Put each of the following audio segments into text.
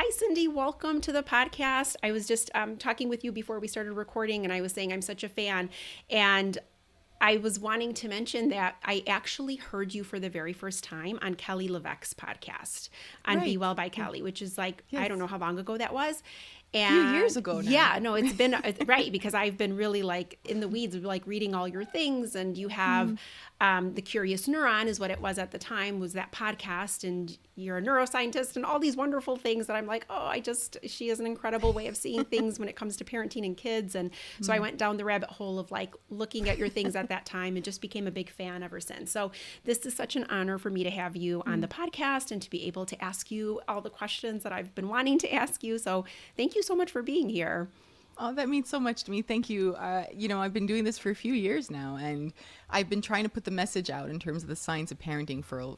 Hi, Cindy. Welcome to the podcast. I was just talking with you before we started recording, and I was saying I'm such a fan. And I was wanting to mention that I actually heard you for the very first time on Kelly LeVeque's podcast on Be Right. Well by Kelly, which is like, I don't Yes. know how long ago that was. A few years And ago now. yeah, no, it's been right because I've been really like in the weeds, like reading all your things. And you have the Curious Neuron, is what it was at the time, was that podcast. And you're a neuroscientist and all these wonderful things that I'm like, oh, she has an incredible way of seeing things when it comes to parenting and kids. And so I went down the rabbit hole of like looking at your things at that time and just became a big fan ever since. So this is such an honor for me to have you on the podcast and to be able to ask you all the questions that I've been wanting to ask you. So thank you so much for being here. Oh, that means so much to me. Thank you. I've been doing this for a few years now, and I've been trying to put the message out in terms of the science of parenting for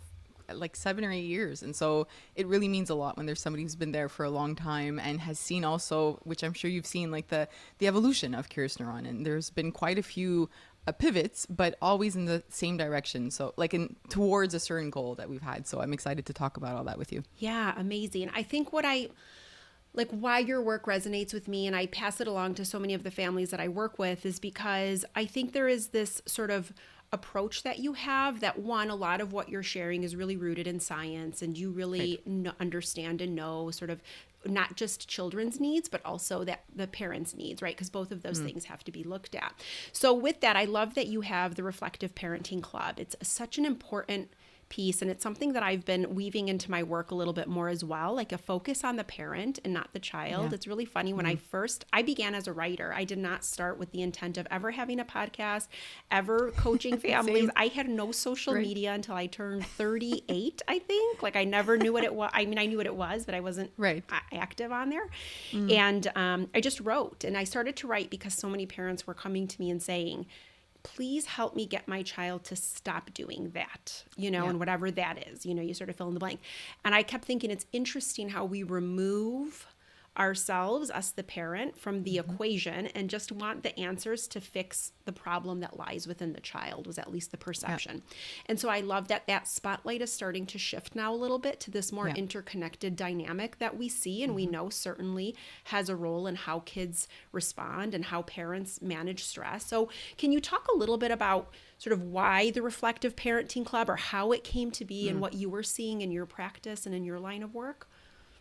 like 7 or 8 years. And so it really means a lot when there's somebody who's been there for a long time and has seen also, which I'm sure you've seen, like the evolution of Curious Neuron. And there's been quite a few pivots, but always in the same direction. So like towards a certain goal that we've had. So I'm excited to talk about all that with you. Yeah, amazing. I think why your work resonates with me and I pass it along to so many of the families that I work with is because I think there is this sort of approach that you have that one, a lot of what you're sharing is really rooted in science and you really understand and know sort of not just children's needs, but also that the parents' needs, right? Because both of those things have to be looked at. So with that, I love that you have the Reflective Parenting Club. It's such an important piece and it's something that I've been weaving into my work a little bit more as well, like a focus on the parent and not the child. Yeah. It's really funny when I began as a writer. I did not start with the intent of ever having a podcast, ever coaching families. Same. I had no social Right. media until I turned 38, I think. Like I never knew what it was. I mean, I knew what it was, but I wasn't Right. active on there. And I just wrote and I started to write because so many parents were coming to me and saying, please help me get my child to stop doing that, Yeah. and whatever that is, you sort of fill in the blank. And I kept thinking it's interesting how we remove ourselves, us the parent, from the equation and just want the answers to fix the problem that lies within the child, was at least the perception. And so I love that that spotlight is starting to shift now a little bit to this more Yeah. interconnected dynamic that we see and we know certainly has a role in how kids respond and how parents manage stress. So can you talk a little bit about sort of why the Reflective Parenting Club or how it came to be and what you were seeing in your practice and in your line of work?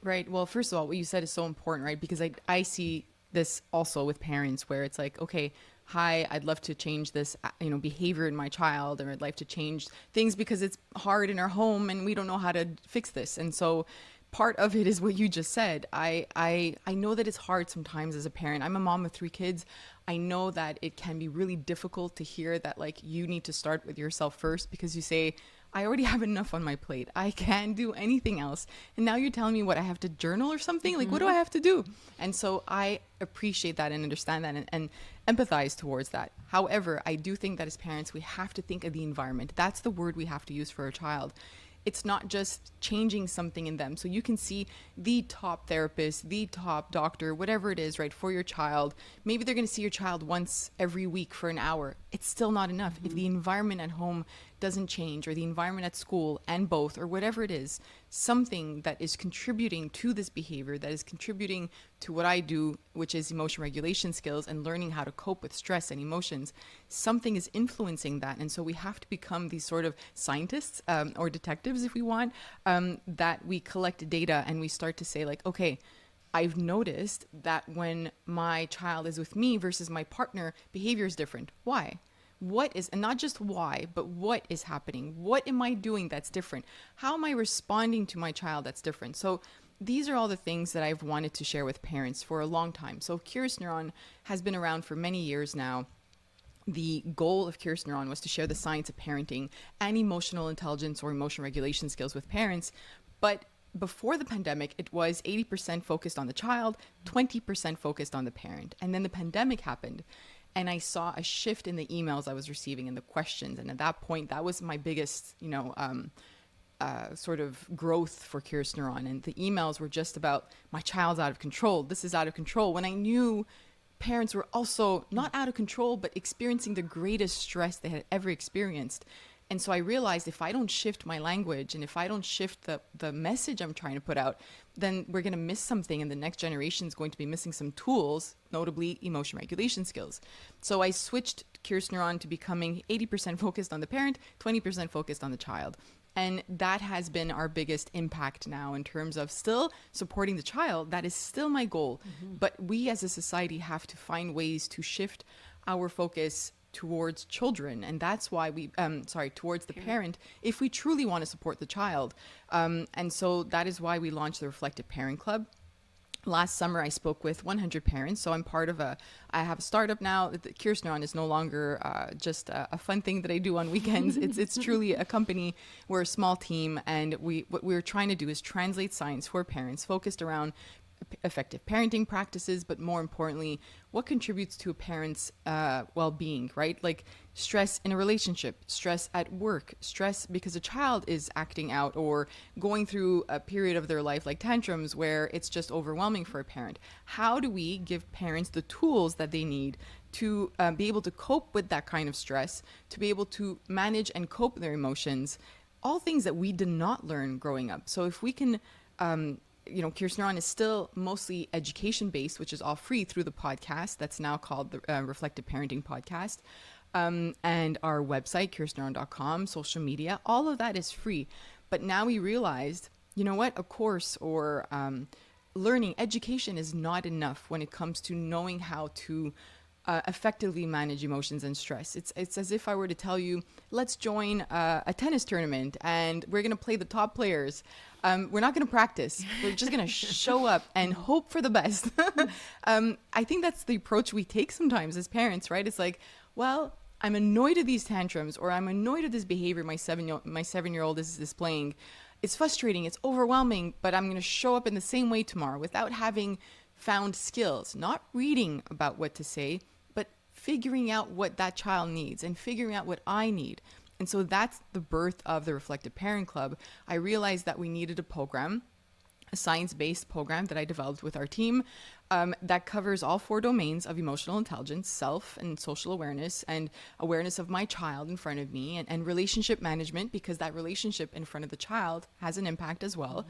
Right. Well, first of all, what you said is so important, right? Because I see this also with parents where it's like, okay, hi, I'd love to change this, behavior in my child, or I'd like to change things because it's hard in our home and we don't know how to fix this. And so part of it is what you just said. I know that it's hard sometimes as a parent. I'm a mom of 3 kids. I know that it can be really difficult to hear that like you need to start with yourself first because you say, I already have enough on my plate. I can't do anything else. And now you're telling me what I have to journal or something? Like, what do I have to do? And so I appreciate that and understand that and empathize towards that. However, I do think that as parents, we have to think of the environment. That's the word we have to use for a child. It's not just changing something in them. So you can see the top therapist, the top doctor, whatever it is, right, for your child. Maybe they're going to see your child once every week for an hour. It's still not enough. If the environment at home doesn't change, or the environment at school, and both, or whatever it is, something that is contributing to this behavior, that is contributing to what I do, which is emotion regulation skills and learning how to cope with stress and emotions, something is influencing that. And so we have to become these sort of scientists or detectives, if we want, that we collect data and we start to say like, okay, I've noticed that when my child is with me versus my partner, behavior is different. Why? What is, and not just why, but what is happening? What am I doing that's different? How am I responding to my child that's different? So these are all the things that I've wanted to share with parents for a long time. So Curious Neuron has been around for many years now. The goal of Curious Neuron was to share the science of parenting and emotional intelligence or emotion regulation skills with parents. But before the pandemic, it was 80% focused on the child, 20% focused on the parent. And then the pandemic happened. And I saw a shift in the emails I was receiving and the questions. And at that point, that was my biggest, sort of growth for Curious Neuron. And the emails were just about, my child's out of control. This is out of control. When I knew parents were also not out of control, but experiencing the greatest stress they had ever experienced. And so I realized if I don't shift my language and if I don't shift the message I'm trying to put out, then we're going to miss something, and the next generation is going to be missing some tools, notably emotion regulation skills. So I switched Curious Neuron to becoming 80% focused on the parent, 20% focused on the child. And that has been our biggest impact now in terms of still supporting the child. That is still my goal. But we as a society have to find ways to shift our focus towards children, and that's why towards the parent, if we truly want to support the child. And so that is why we launched the Reflective Parent Club. Last summer, I spoke with 100 parents. So I have a startup now. The Curious Neuron is no longer just a fun thing that I do on weekends. It's truly a company. We're a small team, and what we're trying to do is translate science for parents, focused around effective parenting practices, but more importantly, what contributes to a parent's well-being, right? Like stress in a relationship, stress at work, stress because a child is acting out or going through a period of their life like tantrums where it's just overwhelming for a parent. How do we give parents the tools that they need to be able to cope with that kind of stress, to be able to manage and cope with their emotions, all things that we did not learn growing up. So if we can Curious Neuron is still mostly education-based, which is all free through the podcast that's now called the Reflective Parenting Podcast. And our website, curiousneuron.com, social media, all of that is free. But now we realized, you know what, a course or learning, education is not enough when it comes to knowing how to effectively manage emotions and stress. It's as if I were to tell you, let's join a tennis tournament and we're going to play the top players. We're not going to practice. We're just going to show up and hope for the best. I think that's the approach we take sometimes as parents, right? It's like, well, I'm annoyed at these tantrums, or I'm annoyed at this behavior my 7-year-old is displaying. It's frustrating. It's overwhelming, but I'm going to show up in the same way tomorrow without having found skills, not reading about what to say, but figuring out what that child needs and figuring out what I need. And so that's the birth of the Reflective Parent Club. I realized that we needed a program, a science-based program that I developed with our team that covers all 4 domains of emotional intelligence, self and social awareness, and awareness of my child in front of me, and relationship management, because that relationship in front of the child has an impact as well.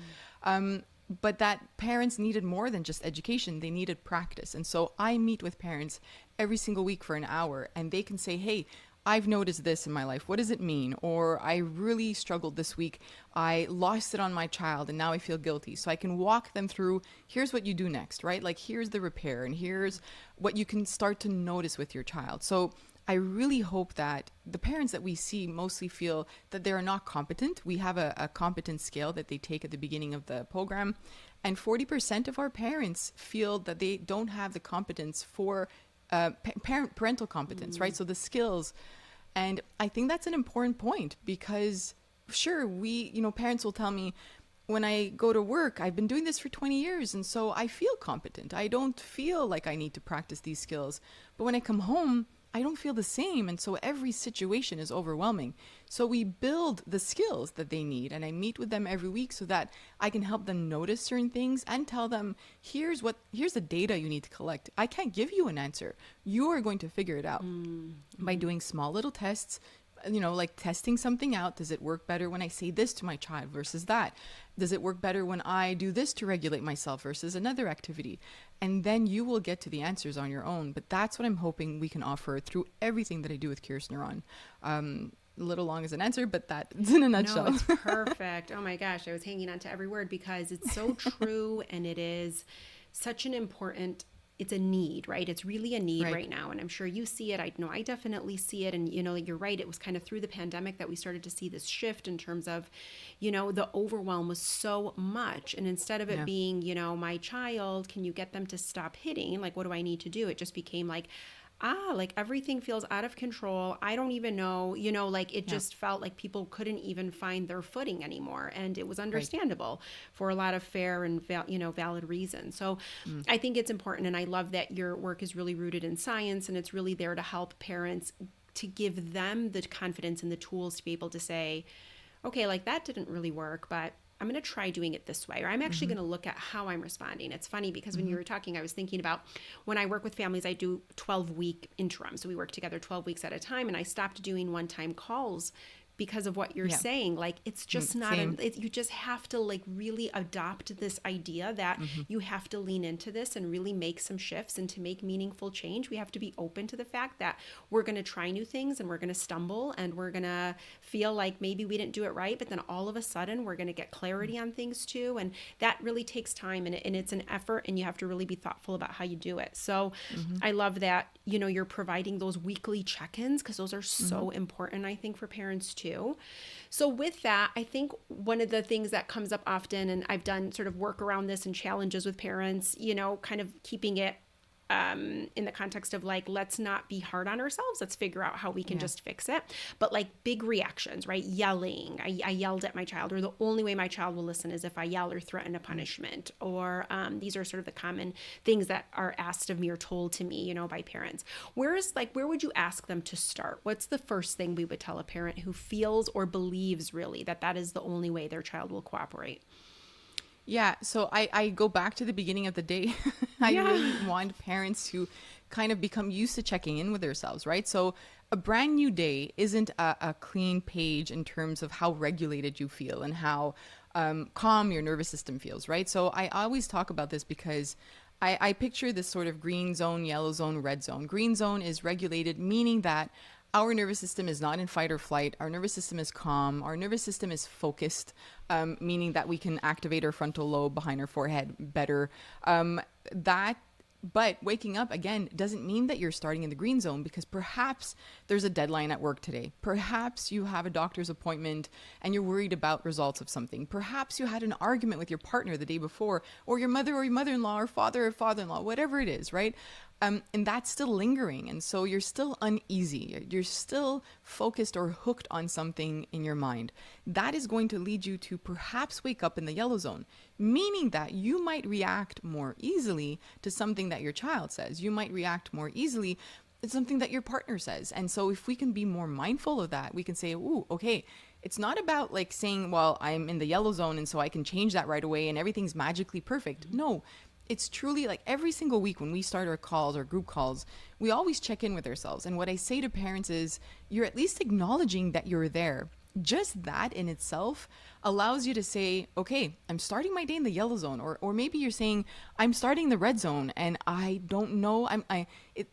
But that parents needed more than just education. They needed practice. And so I meet with parents every single week for an hour, and they can say, hey, I've noticed this in my life. What does it mean? Or I really struggled this week. I lost it on my child and now I feel guilty. So I can walk them through, here's what you do next, right? Like here's the repair and here's what you can start to notice with your child. So I really hope that the parents that we see mostly feel that they are not competent. We have a competence scale that they take at the beginning of the program. And 40% of our parents feel that they don't have the competence for parental competence, right? So the skills. And I think that's an important point because sure, parents will tell me when I go to work, I've been doing this for 20 years. And so I feel competent. I don't feel like I need to practice these skills. But when I come home, I don't feel the same. And so every situation is overwhelming. So we build the skills that they need. And I meet with them every week so that I can help them notice certain things and tell them, here's the data you need to collect. I can't give you an answer. You are going to figure it out by doing small little tests, like testing something out. Does it work better when I say this to my child versus that? Does it work better when I do this to regulate myself versus another activity? And then you will get to the answers on your own. But that's what I'm hoping we can offer through everything that I do with Curious Neuron. A little long as an answer, but that's in a nutshell. No, it's perfect. Oh my gosh, I was hanging on to every word because it's so true, and it is such an important, it's a need, right? It's really a need right now. And I'm sure you see it. I know I definitely see it. And, you're right. It was kind of through the pandemic that we started to see this shift in terms of, the overwhelm was so much. And instead of it being, my child, can you get them to stop hitting? Like, what do I need to do? It just became like, like everything feels out of control. I don't even know, like it just felt like people couldn't even find their footing anymore. And it was understandable for a lot of fair and, valid reasons. So I think it's important. And I love that your work is really rooted in science, and it's really there to help parents, to give them the confidence and the tools to be able to say, okay, like that didn't really work, but I'm going to try doing it this way, or I'm actually going to look at how I'm responding. It's funny because when you were talking, I was thinking about when I work with families, I do 12-week interim. So we work together 12 weeks at a time, and I stopped doing one-time calls because of what you're Yeah. saying. Like, it's just not, Same. you just have to like really adopt this idea that you have to lean into this and really make some shifts, and to make meaningful change, we have to be open to the fact that we're going to try new things and we're going to stumble and we're going to feel like maybe we didn't do it right, but then all of a sudden we're going to get clarity on things too. And that really takes time, and it's an effort, and you have to really be thoughtful about how you do it. So I love that, you're providing those weekly check-ins, because those are so important, I think, for parents too. So with that, I think one of the things that comes up often, and I've done sort of work around this and challenges with parents, kind of keeping it in the context of like, let's not be hard on ourselves. Let's figure out how we can just fix it. But like big reactions, right? Yelling. I yelled at my child, or the only way my child will listen is if I yell or threaten a punishment. Or these are sort of the common things that are asked of me or told to me, by parents. Where would you ask them to start? What's the first thing we would tell a parent who feels or believes really that is the only way their child will cooperate? Yeah, so I go back to the beginning of the day. I really want parents to kind of become used to checking in with themselves, right? So a brand new day isn't a clean page in terms of how regulated you feel and how calm your nervous system feels, right? So I always talk about this because I picture this sort of green zone, yellow zone, red zone. Green zone is regulated, meaning that our nervous system is not in fight or flight. Our nervous system is calm. Our nervous system is focused, meaning that we can activate our frontal lobe behind our forehead better. But waking up again doesn't mean that you're starting in the green zone, because perhaps there's a deadline at work today. Perhaps you have a doctor's appointment and you're worried about results of something. Perhaps you had an argument with your partner the day before, or your mother or your mother-in-law, or father or father-in-law, whatever it is, right? And that's still lingering. And so you're still uneasy. You're still focused or hooked on something in your mind. That is going to lead you to perhaps wake up in the yellow zone, meaning that you might react more easily to something that your child says. You might react more easily to something that your partner says. And so if we can be more mindful of that, we can say, ooh, okay, it's not about like saying, well, I'm in the yellow zone and so I can change that right away and everything's magically perfect. No. It's truly like every single week when we start our calls or group calls, we always check in with ourselves. And what I say to parents is, you're at least acknowledging that you're there. Just that in itself allows you to say, okay, I'm starting my day in the yellow zone. Or maybe you're saying, I'm starting the red zone and I don't know.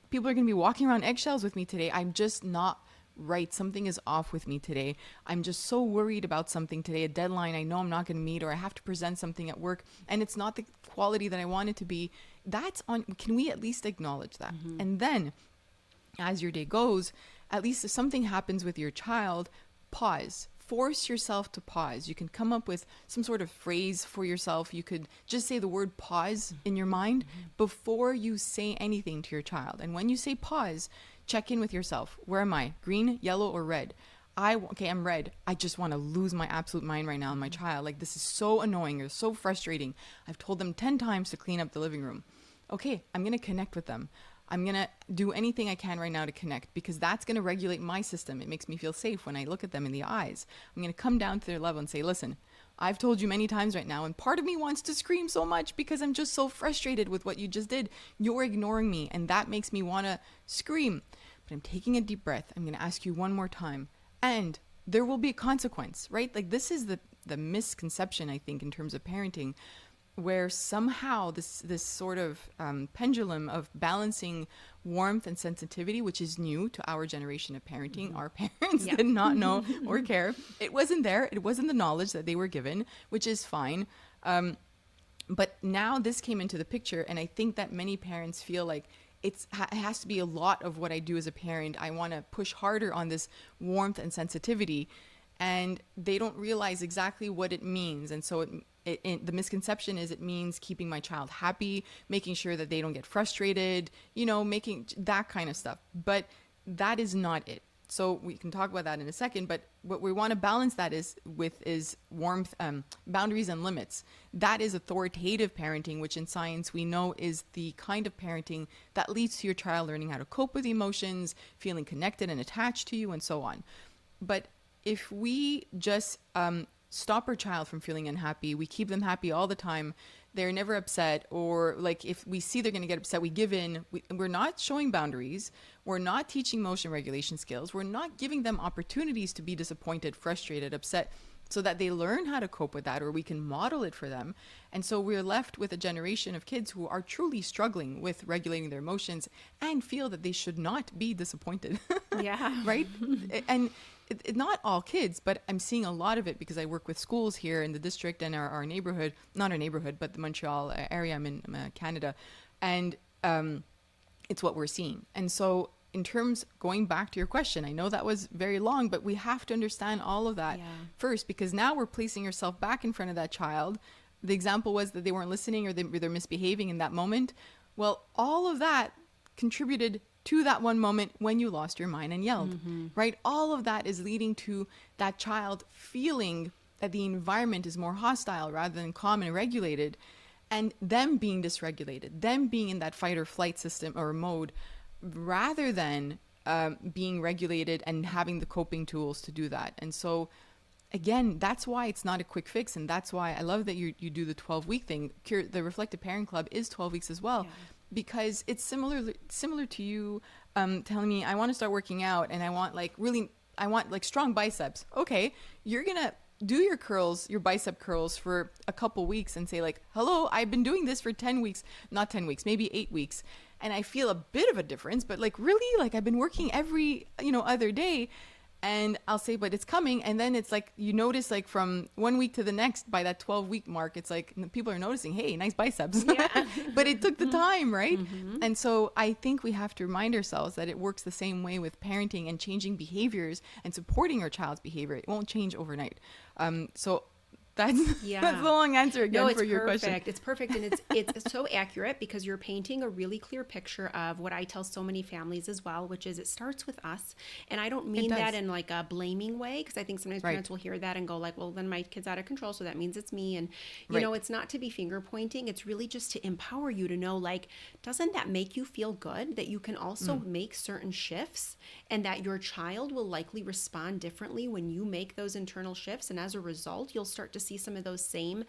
People are going to be walking around eggshells with me today. I'm just not right. Something is off with me today. I'm just so worried about something today, a deadline I know I'm not going to meet, or I have to present something at work and it's not the quality that I want it to be. Can we at least acknowledge that? And then as your day goes, at least if something happens with your child, pause. Force yourself to pause. You can come up with some sort of phrase for yourself. You could just say the word pause in your mind before you say anything to your child. And when you say pause, check in with yourself. Where am I? Green, yellow, or red? I'm red. I just want to lose my absolute mind right now on my child. Like, this is so annoying or so frustrating. I've told them 10 times to clean up the living room. Okay, I'm going to connect with them. I'm going to do anything I can right now to connect, because that's going to regulate my system. It makes me feel safe when I look at them in the eyes. I'm going to come down to their level and say, listen, I've told you many times right now, and part of me wants to scream so much because I'm just so frustrated with what you just did. You're ignoring me, and that makes me want to scream. But I'm taking a deep breath. I'm going to ask you one more time, and there will be a consequence, right? Like, this is the misconception, I think, in terms of parenting, where somehow this sort of pendulum of balancing warmth and sensitivity, which is new to our generation of parenting. Our parents did not know or care. It wasn't there. It wasn't the knowledge that they were given, which is fine. But now this came into the picture, and I think that many parents feel like it has to be a lot of what I do as a parent. I want to push harder on this warmth and sensitivity, and they don't realize exactly what it means. And so the misconception is it means keeping my child happy, making sure that they don't get frustrated, making that kind of stuff. But that is not it. So we can talk about that in a second, but what we want to balance that is warmth, boundaries and limits. That is authoritative parenting, which in science we know is the kind of parenting that leads to your child learning how to cope with emotions, feeling connected and attached to you, and so on. But if we just stop our child from feeling unhappy. We keep them happy all the time. They're never upset, or like if we see they're going to get upset, we give in. We're not showing boundaries. We're not teaching emotion regulation skills. We're not giving them opportunities to be disappointed, frustrated, upset, so that they learn how to cope with that, or we can model it for them. And so we're left with a generation of kids who are truly struggling with regulating their emotions and feel that they should not be disappointed. Yeah. Right? And not all kids, but I'm seeing a lot of it because I work with schools here in the district and our neighborhood, not our neighborhood, but the Montreal area. I'm in Canada. And it's what we're seeing. And so in terms, going back to your question, I know that was very long, but we have to understand all of that first, because now we're placing yourself back in front of that child. The example was that they weren't listening, or they're misbehaving in that moment. Well, all of that contributed to that one moment when you lost your mind and yelled, right? All of that is leading to that child feeling that the environment is more hostile rather than calm and regulated, and them being dysregulated, them being in that fight or flight system or mode, rather than being regulated and having the coping tools to do that. And so again, that's why it's not a quick fix. And that's why I love that you do the 12-week thing. The Reflective Parent Club is 12 weeks as well, because it's similar to you telling me, I want to start working out and I want like strong biceps. Okay, you're going to do your curls, your bicep curls for a couple weeks and say like, hello, I've been doing this for 10 weeks, not 10 weeks, maybe 8 weeks. And I feel a bit of a difference, but like really, like I've been working every, other day. And I'll say, but it's coming. And then it's like, you notice like from 1 week to the next, by that 12-week mark, it's like people are noticing, hey, nice biceps. Yeah. But it took the time, right? And so I think we have to remind ourselves that it works the same way with parenting and changing behaviors and supporting our child's behavior. It won't change overnight. So that's a long answer again for your question. It's perfect. And it's so accurate, because you're painting a really clear picture of what I tell so many families as well, which is it starts with us. And I don't mean that in like a blaming way, because I think sometimes parents will hear that and go like, well, then my kid's out of control, so that means it's me. And, you know, it's not to be finger pointing. It's really just to empower you to know, like, doesn't that make you feel good that you can also make certain shifts, and that your child will likely respond differently when you make those internal shifts. And as a result, you'll start to see some of those same,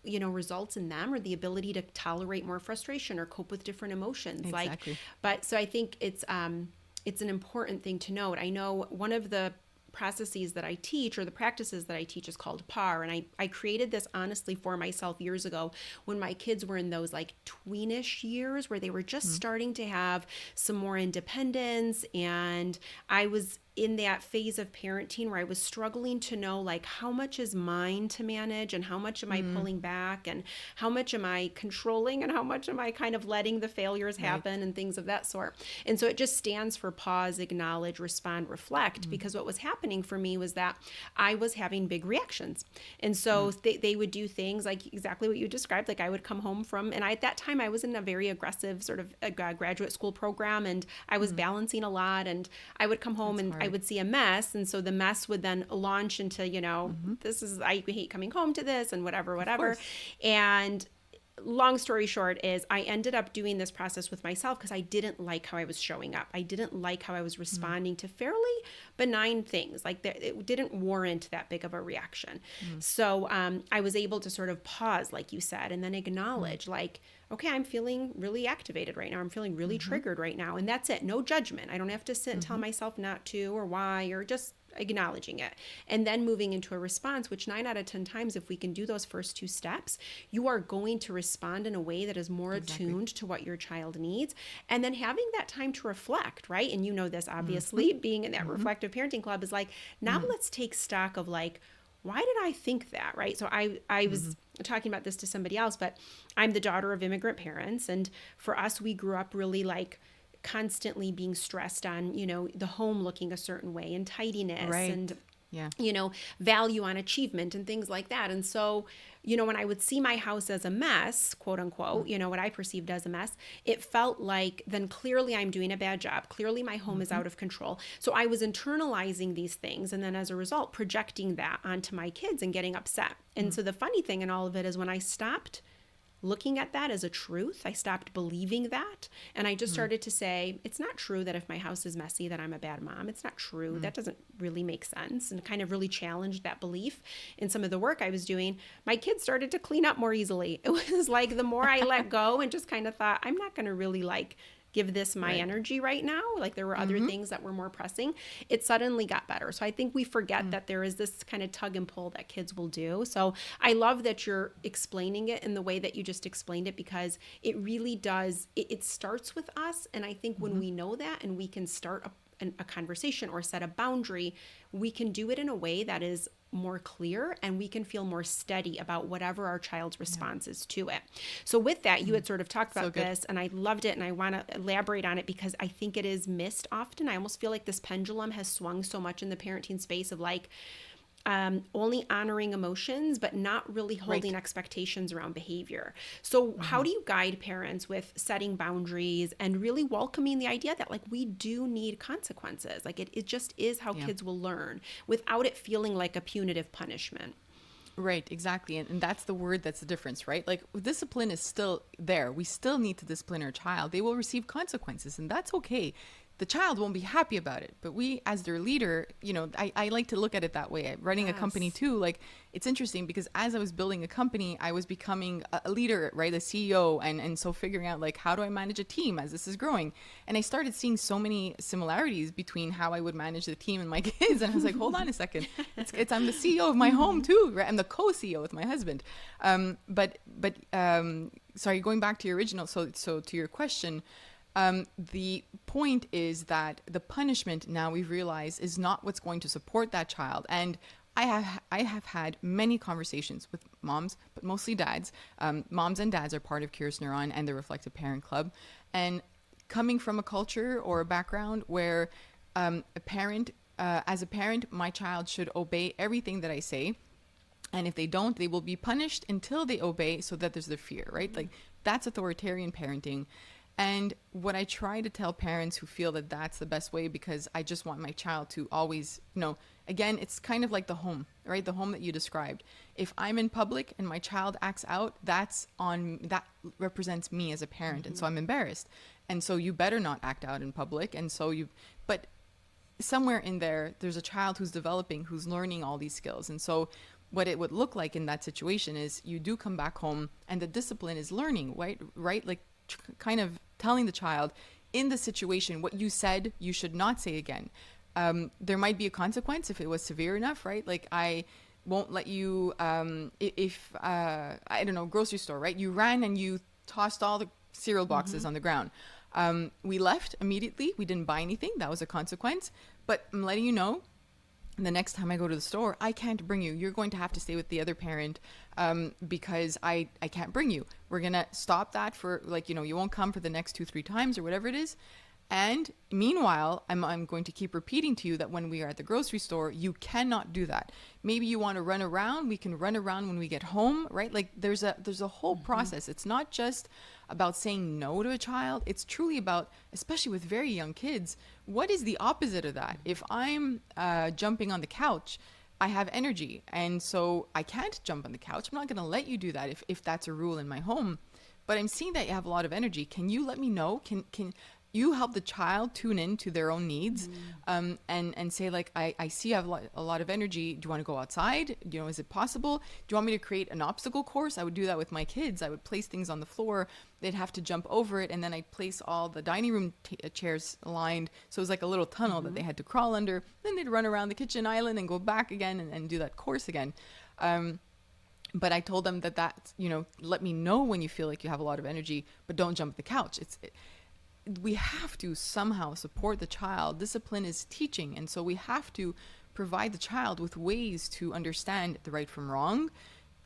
results in them, or the ability to tolerate more frustration or cope with different emotions. Exactly. So I think it's an important thing to note. I know one of the processes that I teach, or the practices that I teach, is called PAR. And I created this honestly for myself years ago when my kids were in those like tweenish years where they were just starting to have some more independence. And I was in that phase of parenting where I was struggling to know, like, how much is mine to manage, and how much am I pulling back, and how much am I controlling, and how much am I kind of letting the failures happen, and things of that sort. And so it just stands for pause, acknowledge, respond, reflect, because what was happening for me was that I was having big reactions. And so they would do things like exactly what you described. Like I would come home from, and at that time I was in a very aggressive sort of a graduate school program, and I was balancing a lot, and I would come home I would see a mess. And so the mess would then launch into, I hate coming home to this, and whatever. And long story short is I ended up doing this process with myself because I didn't like how I was showing up. I didn't like how I was responding to fairly benign things. Like it didn't warrant that big of a reaction. So I was able to sort of pause, like you said, and then acknowledge like, okay, I'm feeling really activated right now. I'm feeling really triggered right now. And that's it. No judgment. I don't have to sit and tell myself not to, or why, or just acknowledging it. And then moving into a response, which 9 out of 10 times, if we can do those first 2 steps, you are going to respond in a way that is more attuned to what your child needs. And then having that time to reflect, right? And you know this, obviously, being in that reflective parenting club is like, now let's take stock of like, why did I think that, right? So I was talking about this to somebody else, but I'm the daughter of immigrant parents. And for us, we grew up really like constantly being stressed on, the home looking a certain way, and tidiness and, value on achievement and things like that. And so, when I would see my house as a mess, quote unquote, what I perceived as a mess, it felt like then clearly I'm doing a bad job. Clearly my home is out of control. So I was internalizing these things, and then as a result, projecting that onto my kids and getting upset. And so the funny thing in all of it is when I stopped looking at that as a truth. I stopped believing that. And I just started to say, it's not true that if my house is messy, that I'm a bad mom. It's not true. That doesn't really make sense. And kind of really challenged that belief in some of the work I was doing. My kids started to clean up more easily. It was like the more I let go and just kind of thought, I'm not going to really like give this my energy right now. Like there were other things that were more pressing. It suddenly got better. So I think we forget that there is this kind of tug and pull that kids will do. So I love that you're explaining it in the way that you just explained it, because it really does, it starts with us. And I think when we know that and we can start a conversation or set a boundary, we can do it in a way that is more clear, and we can feel more steady about whatever our child's response is to it. So with that, you had sort of talked about this, and I loved it, and I want to elaborate on it because I think it is missed often. I almost feel like this pendulum has swung so much in the parenting space of like only honoring emotions, but not really holding expectations around behavior. So how do you guide parents with setting boundaries and really welcoming the idea that like we do need consequences? Like it just is how kids will learn without it feeling like a punitive punishment. Right, exactly. And that's the word that's the difference, right? Like discipline is still there. We still need to discipline our child. They will receive consequences, and that's okay. The child won't be happy about it, but we as their leader, I like to look at it that way. Running a company too, like it's interesting because as I was building a company, I was becoming a leader, right? A CEO. And so figuring out like, how do I manage a team as this is growing? And I started seeing so many similarities between how I would manage the team and my kids. And I was like, hold on a second. It's I'm the CEO of my home too, right? I'm the co-CEO with my husband. Sorry, going back to your original. So to your question, the point is that the punishment now we've realized is not what's going to support that child. And I have had many conversations with moms, but mostly dads. Moms and dads are part of Curious Neuron and the Reflective Parent Club. And coming from a culture or a background where as a parent, my child should obey everything that I say. And if they don't, they will be punished until they obey, so that there's the fear, right? Like that's authoritarian parenting. And what I try to tell parents who feel that that's the best way, because I just want my child to always, again, it's kind of like the home, right? The home that you described. If I'm in public and my child acts out, that represents me as a parent. And so I'm embarrassed. And so you better not act out in public. And so but somewhere in there's a child who's developing, who's learning all these skills. And so what it would look like in that situation is you do come back home and the discipline is learning, right? Like, kind of telling the child in the situation what you said you should not say again. There might be a consequence if it was severe enough, right? Like I won't let you, if I don't know, grocery store, right? You ran and you tossed all the cereal boxes on the ground. We left immediately. We didn't buy anything. That was a consequence. But I'm letting you know, the next time I go to the store, I can't bring you. You're going to have to stay with the other parent because I can't bring you. We're going to stop that for you won't come for the next 2-3 times or whatever it is. And meanwhile, I'm going to keep repeating to you that when we are at the grocery store, you cannot do that. Maybe you want to run around. We can run around when we get home, right? Like there's a whole process. It's not just about saying no to a child. It's truly about, especially with very young kids, what is the opposite of that? If I'm jumping on the couch, I have energy. And so I can't jump on the couch. I'm not going to let you do that if that's a rule in my home. But I'm seeing that you have a lot of energy. Can you let me know? Can you help the child tune in to their own needs and say, like, I see you have a lot of energy. Do you want to go outside? Is it possible? Do you want me to create an obstacle course? I would do that with my kids. I would place things on the floor. They'd have to jump over it. And then I'd place all the dining room chairs aligned. So it was like a little tunnel that they had to crawl under. Then they'd run around the kitchen island and go back again and do that course again. But I told them that, let me know when you feel like you have a lot of energy, but don't jump the couch. We have to somehow support the child. Discipline is teaching. And so we have to provide the child with ways to understand the right from wrong,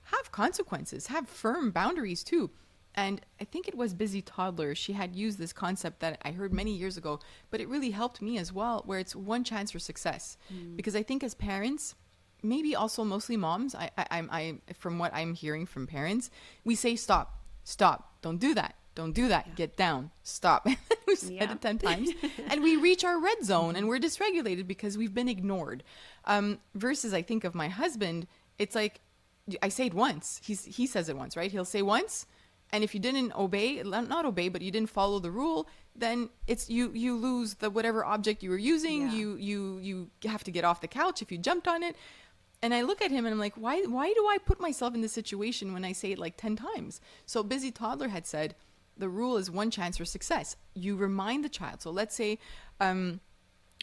have consequences, have firm boundaries too. And I think it was Busy Toddler. She had used this concept that I heard many years ago, but it really helped me as well, where it's one chance for success. Because I think as parents, maybe also mostly moms, I from what I'm hearing from parents, we say, stop, don't do that. Don't do that. Get down. Stop. We've said it 10 times. And we reach our red zone and we're dysregulated because we've been ignored. Versus I think of my husband, it's like, I say it once. He says it once, right? He'll say once And if you didn't obey, not obey, but you didn't follow the rule, then it's you lose the whatever object you were using. Yeah. You have to get off the couch if you jumped on it. And I look at him and I'm like, why do I put myself in this situation when I say it like 10 times? So Busy Toddler had said, the rule is one chance for success. You remind the child. So let's say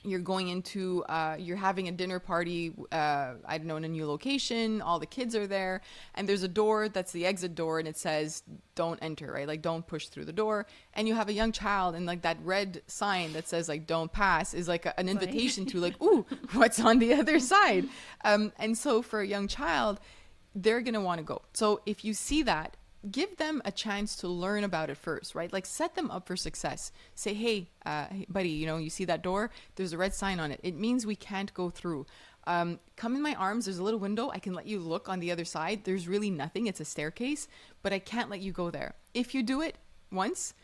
you're going into, you're having a dinner party, I don't know, in a new location, all the kids are there, and there's a door that's the exit door, and it says, don't enter, right? Like, don't push through the door. And you have a young child, and like that red sign that says like, don't pass is like an invitation to like, ooh, what's on the other side? And so for a young child, they're going to want to go. So if you see that, give them a chance to learn about it first, right? Like set them up for success. Say, hey, buddy, you see that door? There's a red sign on it. It means we can't go through. Come in my arms. There's a little window. I can let you look on the other side. There's really nothing. It's a staircase, but I can't let you go there. If you do it once,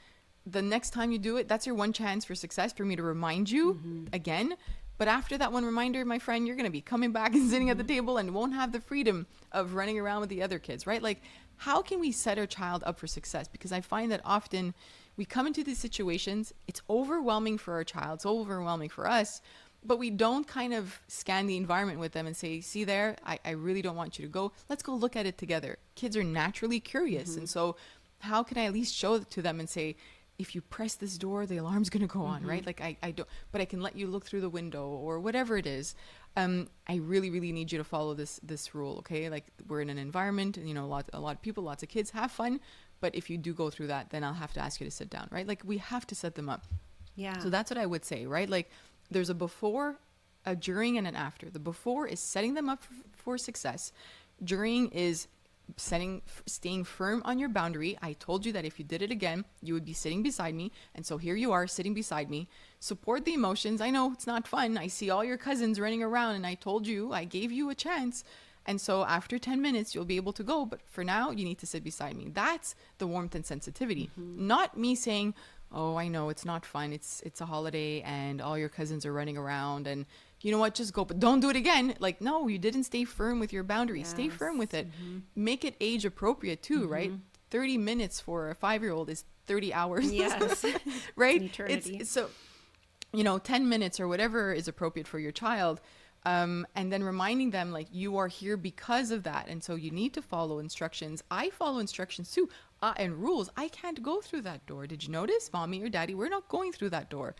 the next time you do it, that's your one chance for success for me to remind you again. But after that one reminder, my friend, you're going to be coming back and sitting at the table and won't have the freedom of running around with the other kids, right? Like, how can we set our child up for success? Because I find that often we come into these situations, it's overwhelming for our child, it's overwhelming for us, but we don't kind of scan the environment with them and say, see there, I really don't want you to go. Let's go look at it together. Kids are naturally curious. And so how can I at least show it to them and say, if you press this door, the alarm's going to go on, right? Like I don't, but I can let you look through the window or whatever it is. I really, really need you to follow this rule, okay? Like we're in an environment, and a lot of people, lots of kids, have fun. But if you do go through that, then I'll have to ask you to sit down, right? Like we have to set them up. Yeah. So that's what I would say, right? Like there's a before, a during, and an after. The before is setting them up for success. During is staying firm on your boundary. I told you that if you did it again, you would be sitting beside me. And so here you are sitting beside me. Support the emotions. I know it's not fun. I see all your cousins running around, and I told you, I gave you a chance. And so after 10 minutes, you'll be able to go. But for now, you need to sit beside me. That's the warmth and sensitivity. Not me saying, oh, I know it's not fun. It's a holiday and all your cousins are running around, and you know what, just go, but don't do it again. Like, no, you didn't stay firm with your boundaries. Stay firm with it. Make it age appropriate too, right? 30 minutes for a 5-year-old is 30 hours. Yes. Right? Eternity. It's so, 10 minutes or whatever is appropriate for your child. And then reminding them like you are here because of that. And so you need to follow instructions. I follow instructions too, and rules. I can't go through that door. Did you notice, mommy or daddy? We're not going through that door.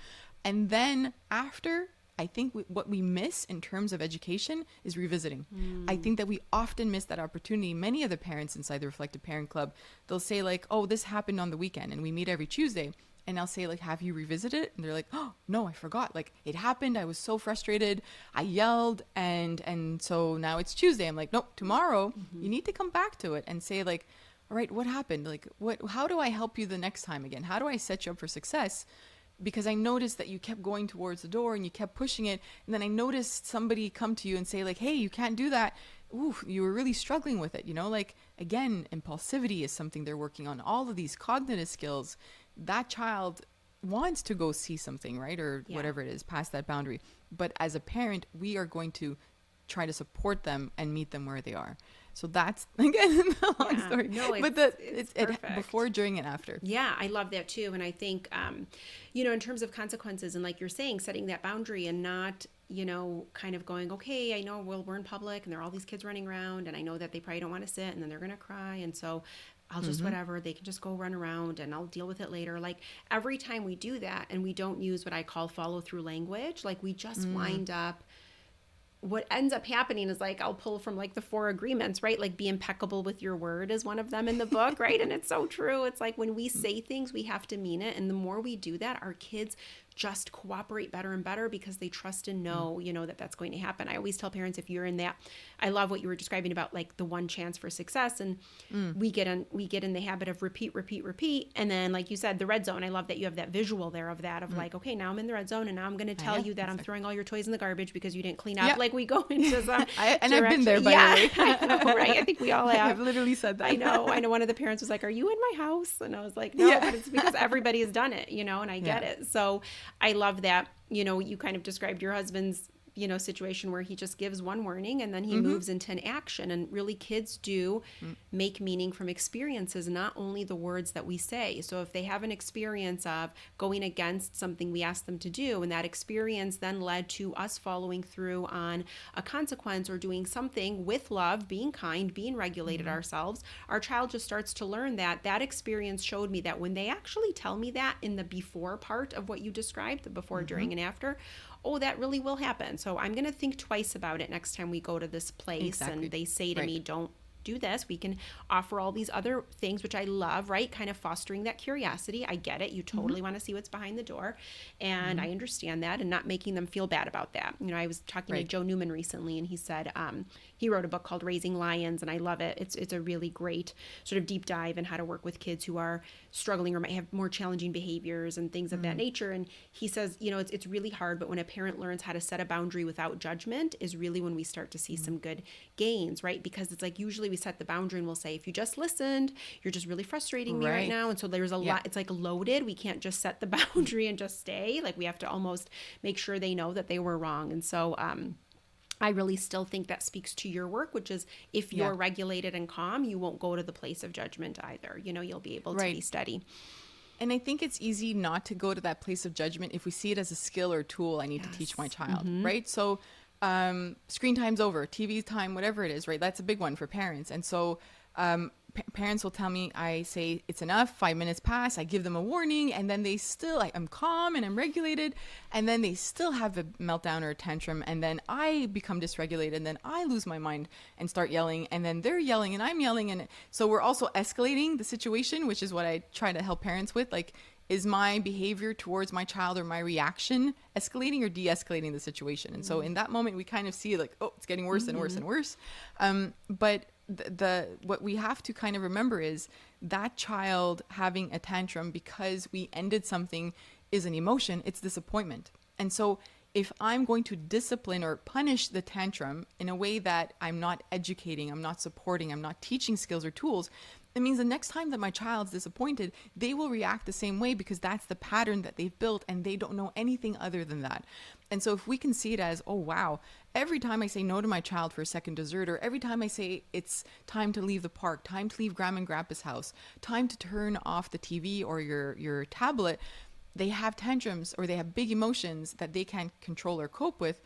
And then after, I think what we miss in terms of education is revisiting. I think that we often miss that opportunity. Many of the parents inside the Reflective Parent Club, they'll say like, oh, this happened on the weekend, and we meet every Tuesday. And I'll say like, have you revisited it? And they're like, oh, no, I forgot. Like it happened. I was so frustrated. I yelled. And so now it's Tuesday. I'm like, nope, tomorrow you need to come back to it and say like, all right, what happened? Like how do I help you the next time again? How do I set you up for success? Because I noticed that you kept going towards the door and you kept pushing it. And then I noticed somebody come to you and say like, hey, you can't do that. Ooh, you were really struggling with it. Like, again, impulsivity is something they're working on. All of these cognitive skills, that child wants to go see something, right? Or whatever it is, past that boundary. But as a parent, we are going to try to support them and meet them where they are. So that's, again, a long story. No, but it's before, during, and after. Yeah, I love that too. And I think, in terms of consequences and like you're saying, setting that boundary and not, kind of going, okay, I know we're in public and there are all these kids running around and I know that they probably don't want to sit and then they're going to cry. And so I'll just whatever, they can just go run around and I'll deal with it later. Like every time we do that and we don't use what I call follow through language, like we just wind up, what ends up happening is like, I'll pull from like the 4 agreements, right? Like be impeccable with your word is one of them in the book, right? And it's so true. It's like when we say things, we have to mean it. And the more we do that, our kids just cooperate better and better because they trust and know, that that's going to happen. I always tell parents, if you're in that, I love what you were describing about like the one chance for success. And we get in the habit of repeat. And then like you said, the red zone, I love that you have that visual there of that, of like, okay, now I'm in the red zone and now I'm going to tell you that I'm throwing all your toys in the garbage because you didn't clean up. Like we go into some I've been there, by the way. I know, right? I think we all have. I've literally said that. I know one of the parents was like, are you in my house? And I was like, no, but it's because everybody has done it, and I get it. So I love that, you kind of described your husband's situation where he just gives one warning and then he moves into an action. And really, kids do make meaning from experiences, not only the words that we say. So if they have an experience of going against something we asked them to do, and that experience then led to us following through on a consequence or doing something with love, being kind, being regulated ourselves, our child just starts to learn that that experience showed me that when they actually tell me that in the before part of what you described, the before, during, and after, oh, that really will happen. So I'm going to think twice about it next time we go to this place and they say to me, don't do this. We can offer all these other things, which I love, right? Kind of fostering that curiosity. I get it. You totally want to see what's behind the door. And I understand that, and not making them feel bad about that. I was talking to Joe Newman recently, and he said he wrote a book called Raising Lions, and I love it. It's a really great sort of deep dive in how to work with kids who are struggling or might have more challenging behaviors and things of that nature. And he says, it's really hard, but when a parent learns how to set a boundary without judgment is really when we start to see some good gains, right? Because it's like usually we set the boundary and we'll say, if you just listened, you're just really frustrating me right now. And so there's a lot, it's like loaded. We can't just set the boundary and just stay. Like we have to almost make sure they know that they were wrong. And so, I really still think that speaks to your work, which is if you're regulated and calm, you won't go to the place of judgment either. You'll be able to be steady. And I think it's easy not to go to that place of judgment if we see it as a skill or tool I need to teach my child, right? So screen time's over, TV time, whatever it is, right? That's a big one for parents. And so parents will tell me, I say, it's enough, 5 minutes pass, I give them a warning, and then they still, I'm calm and I'm regulated, and then they still have a meltdown or a tantrum, and then I become dysregulated, and then I lose my mind and start yelling, and then they're yelling and I'm yelling, and so we're also escalating the situation, which is what I try to help parents with, like, is my behavior towards my child or my reaction escalating or de-escalating the situation? And so in that moment, we kind of see like, oh, it's getting worse and worse and worse. But what we have to kind of remember is that child having a tantrum because we ended something is an emotion. It's disappointment. And so if I'm going to discipline or punish the tantrum in a way that I'm not educating, I'm not supporting, I'm not teaching skills or tools, it means the next time that my child's disappointed, they will react the same way because that's the pattern that they've built and they don't know anything other than that. And so if we can see it as, oh, wow, every time I say no to my child for a second dessert, or every time I say it's time to leave the park, time to leave Grandma and Grandpa's house, time to turn off the TV or your tablet, they have tantrums or they have big emotions that they can't control or cope with,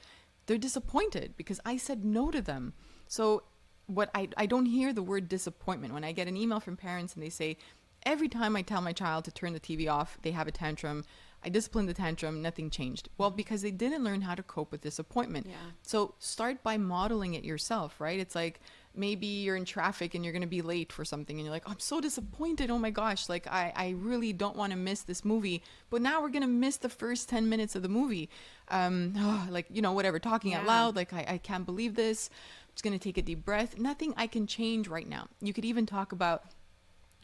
they're disappointed because I said no to them. So what I don't hear the word disappointment when I get an email from parents and they say, every time I tell my child to turn the TV off, they have a tantrum. I disciplined the tantrum, nothing changed. Well, because they didn't learn how to cope with disappointment. Yeah. So start by modeling it yourself, right? It's like maybe you're in traffic and you're going to be late for something and you're like, oh, I'm so disappointed. Oh my gosh, like I really don't want to miss this movie. But now we're going to miss the first 10 minutes of the movie. Whatever, talking out loud, like I can't believe this. I'm just going to take a deep breath. Nothing I can change right now. You could even talk about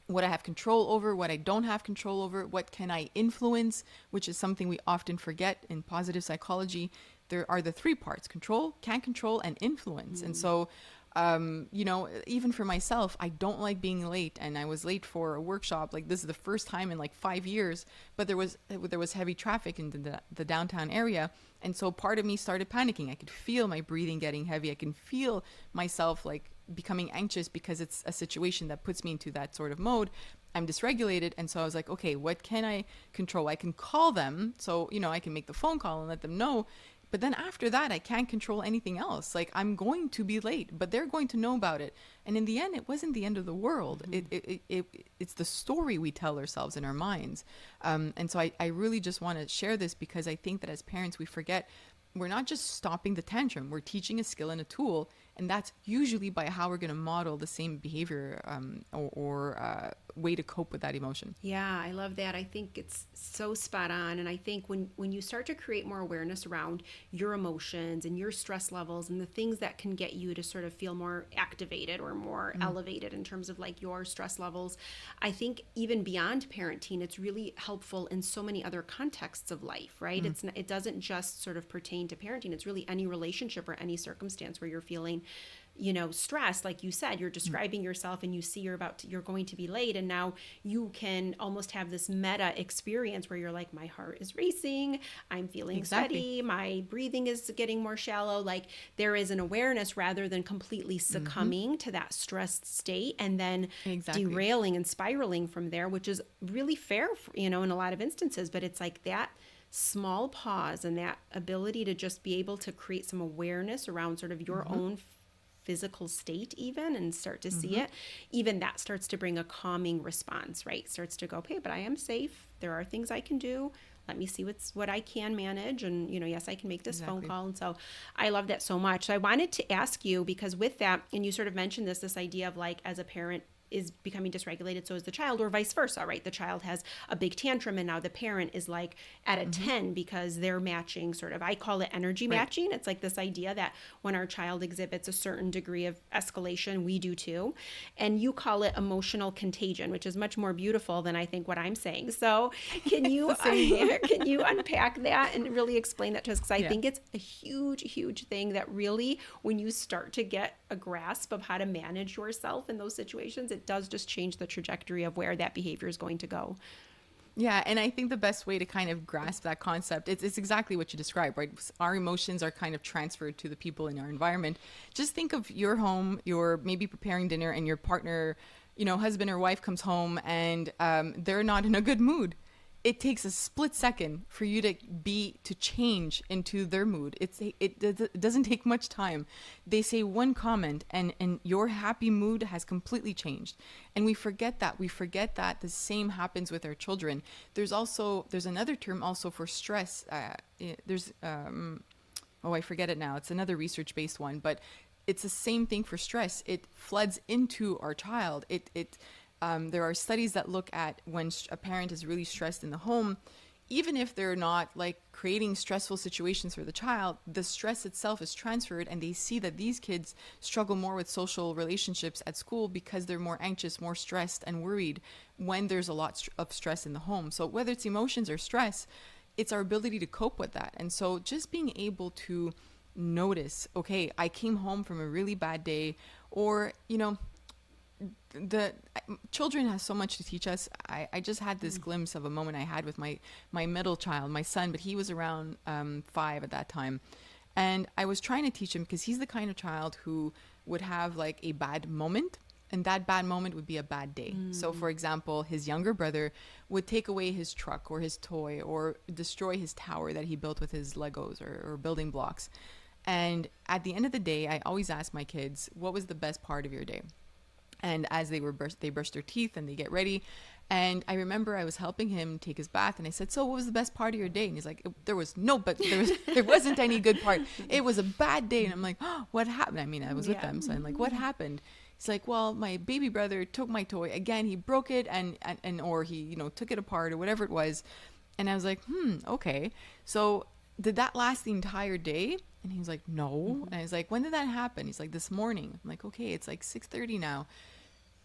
what I have control over, what I don't have control over, what can I influence, which is something we often forget in positive psychology. There are the three parts: control, can't control, and influence. And so, even for myself, I don't like being late, and I was late for a workshop. Like, this is the first time in like 5 years, but there was heavy traffic in the downtown area. And so part of me started panicking. I could feel my breathing getting heavy. I can feel myself like becoming anxious because it's a situation that puts me into that sort of mode. I'm dysregulated. And so I was like, okay, what can I control? I can call them. So, I can make the phone call and let them know. But then after that, I can't control anything else. Like, I'm going to be late, but they're going to know about it. And in the end, it wasn't the end of the world. Mm-hmm. It's the story we tell ourselves in our minds. And so I really just want to share this because I think that as parents, we forget we're not just stopping the tantrum. We're teaching a skill and a tool. And that's usually by how we're going to model the same behavior or way to cope with that emotion. Yeah, I love that. I think it's so spot on. And I think when you start to create more awareness around your emotions and your stress levels and the things that can get you to sort of feel more activated or more elevated in terms of like your stress levels, I think even beyond parenting, it's really helpful in so many other contexts of life, right? It doesn't just sort of pertain to parenting. It's really any relationship or any circumstance where you're feeling stress, like you said, you're describing yourself and you see you're going to be late, and now you can almost have this meta experience where you're like, my heart is racing, I'm feeling sweaty, my breathing is getting more shallow. Like, there is an awareness rather than completely succumbing to that stressed state and then derailing and spiraling from there, which is really fair, in a lot of instances. But it's like that small pause and that ability to just be able to create some awareness around sort of your own physical state even, and start to see it, even that starts to bring a calming response, right? Starts to go, okay, but I am safe. There are things I can do. Let me see what I can manage. And, yes, I can make this phone call. And so I love that so much. So I wanted to ask you, because with that, and you sort of mentioned this idea of like, as a parent is becoming dysregulated, so is the child, or vice versa, right? The child has a big tantrum and now the parent is like at a 10 because they're matching sort of, I call it energy matching. It's like this idea that when our child exhibits a certain degree of escalation, we do too. And you call it emotional contagion, which is much more beautiful than I think what I'm saying. So can you can you unpack that and really explain that to us? Because I think it's a huge, huge thing that really, when you start to get a grasp of how to manage yourself in those situations, it does just change the trajectory of where that behavior is going to go. Yeah, and I think the best way to kind of grasp that concept, it's exactly what you described, right? Our emotions are kind of transferred to the people in our environment. Just think of your home, you're maybe preparing dinner, and your partner, husband or wife comes home and they're not in a good mood. It takes a split second for you to change into their mood. It doesn't take much time. They say one comment and your happy mood has completely changed. And we forget that. We forget that the same happens with our children. There's another term also for stress. I forget it now. It's another research-based one, but it's the same thing for stress. It floods into our child. There are studies that look at when a parent is really stressed in the home, even if they're not like creating stressful situations for the child, the stress itself is transferred, and they see that these kids struggle more with social relationships at school because they're more anxious, more stressed and worried when there's a lot of stress in the home. So whether it's emotions or stress, it's our ability to cope with that. And so just being able to notice, okay, I came home from a really bad day, or, the children has so much to teach us. I just had this glimpse of a moment I had with my middle child, my son, but he was around 5 at that time. And I was trying to teach him, because he's the kind of child who would have like a bad moment, and that bad moment would be a bad day. So for example, his younger brother would take away his truck or his toy or destroy his tower that he built with his Legos or building blocks. And at the end of the day, I always ask my kids, what was the best part of your day? And as they brush their teeth and they get ready. And I remember I was helping him take his bath, and I said, so what was the best part of your day? And he's like, there wasn't any good part. It was a bad day. And I'm like, oh, what happened? I mean, I was with them. So I'm like, what happened? He's like, well, my baby brother took my toy again. He broke it or he, took it apart or whatever it was. And I was like, okay. So did that last the entire day? And he was like, no. And I was like, when did that happen? He's like, this morning. I'm like, okay, it's like 6:30 now.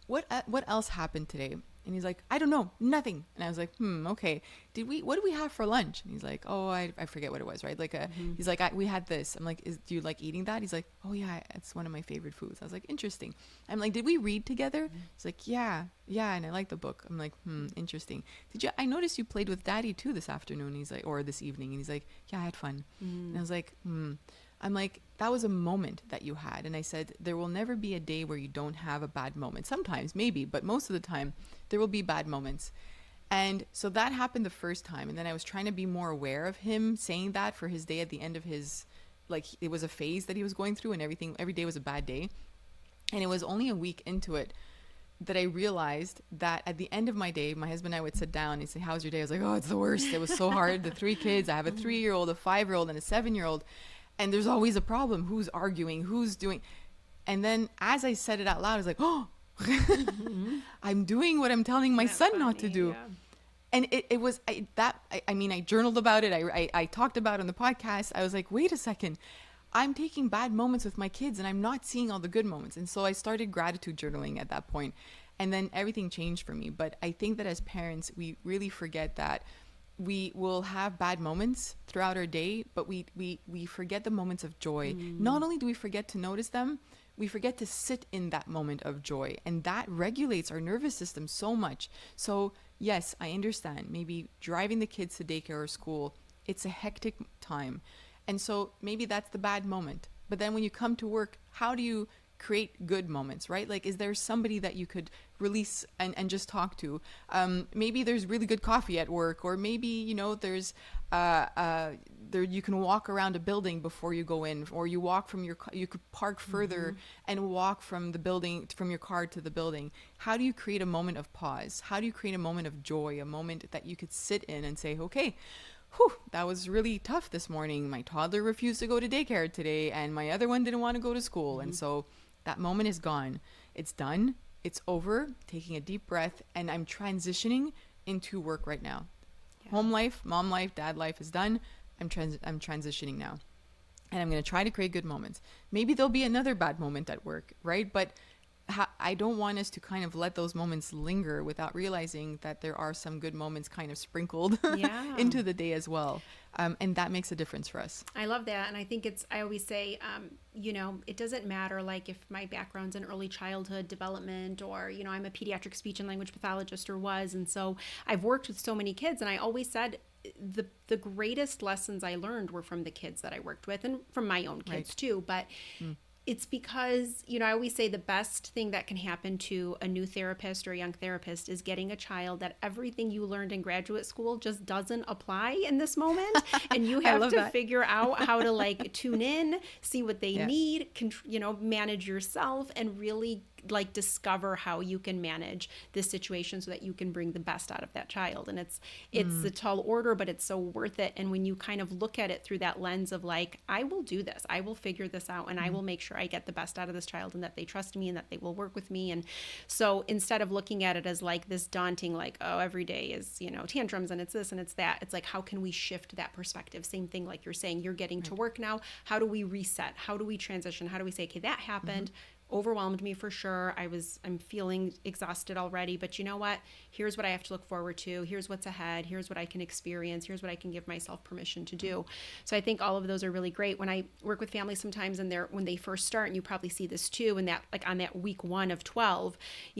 What else happened today? And he's like, I don't know, nothing. And I was like, okay. What did we have for lunch? And he's like, oh, I forget what it was, right? Like, he's like, we had this. I'm like, do you like eating that? He's like, oh yeah, it's one of my favorite foods. I was like, interesting. I'm like, did we read together? He's like, yeah. And I like the book. I'm like, interesting. I noticed you played with daddy too this afternoon. He's like, or this evening. And he's like, yeah, I had fun. And I was like, I'm like, that was a moment that you had. And I said, there will never be a day where you don't have a bad moment. Sometimes, maybe, but most of the time, there will be bad moments. And so that happened the first time. And then I was trying to be more aware of him saying that for his day at the end of his, like, it was a phase that he was going through, and every day was a bad day. And it was only a week into it that I realized that at the end of my day, my husband and I would sit down and he'd say, how's your day? I was like, oh, it's the worst. It was so hard. The 3 kids, I have a 3-year-old, a 5-year-old, and a 7-year-old. And there's always a problem. Who's arguing? Who's doing? And then as I said it out loud, I was like, oh, I'm doing what I'm telling my son not to do. Yeah. And it was I journaled about it. I talked about it on the podcast. I was like, wait a second. I'm taking bad moments with my kids and I'm not seeing all the good moments. And so I started gratitude journaling at that point. And then everything changed for me. But I think that as parents, we really forget that we will have bad moments throughout our day, but we forget the moments of joy. Not only do we forget to notice them, we forget to sit in that moment of joy, and that regulates our nervous system so much. So yes, I understand, maybe driving the kids to daycare or school, it's a hectic time, and so maybe that's the bad moment. But then when you come to work, how do you create good moments, right? Like, is there somebody that you could release and just talk to? Maybe there's really good coffee at work, or maybe, there's there you can walk around a building before you go in, or you walk from you could park further and walk from the building, from your car to the building. How do you create a moment of pause? How do you create a moment of joy, a moment that you could sit in and say, okay, whew, that was really tough this morning. My toddler refused to go to daycare today, and my other one didn't want to go to school. And so that moment is gone. It's done. It's over. Taking a deep breath, and I'm transitioning into work right now. Yeah. Home life, mom life, dad life is done. I'm transitioning now. And I'm going to try to create good moments. Maybe there'll be another bad moment at work, right? But I don't want us to kind of let those moments linger without realizing that there are some good moments kind of sprinkled into the day as well. And that makes a difference for us. I love that. And I think I always say, it doesn't matter like if my background's in early childhood development, or, I'm a pediatric speech and language pathologist or was. And so I've worked with so many kids, and I always said the greatest lessons I learned were from the kids that I worked with, and from my own kids too. But it's because, I always say the best thing that can happen to a new therapist or a young therapist is getting a child that everything you learned in graduate school just doesn't apply in this moment. And you have to figure out how to like tune in, see what they need, manage yourself, and really like discover how you can manage this situation so that you can bring the best out of that child. And it's a tall order, but it's so worth it. And when you kind of look at it through that lens of like, I will do this, I will figure this out, and I will make sure I get the best out of this child, and that they trust me, and that they will work with me. And so instead of looking at it as like this daunting, like, oh, every day is, tantrums and it's this and it's that, it's like, how can we shift that perspective? Same thing, like you're saying, you're getting to work now. How do we reset? How do we transition? How do we say, okay, that happened. Overwhelmed me for sure. I'm feeling exhausted already, but you know what? Here's what I have to look forward to. Here's what's ahead. Here's what I can experience. Here's what I can give myself permission to do. So I think all of those are really great. When I work with families sometimes, and when they first start, and you probably see this too, and that like on that week 1 of 12,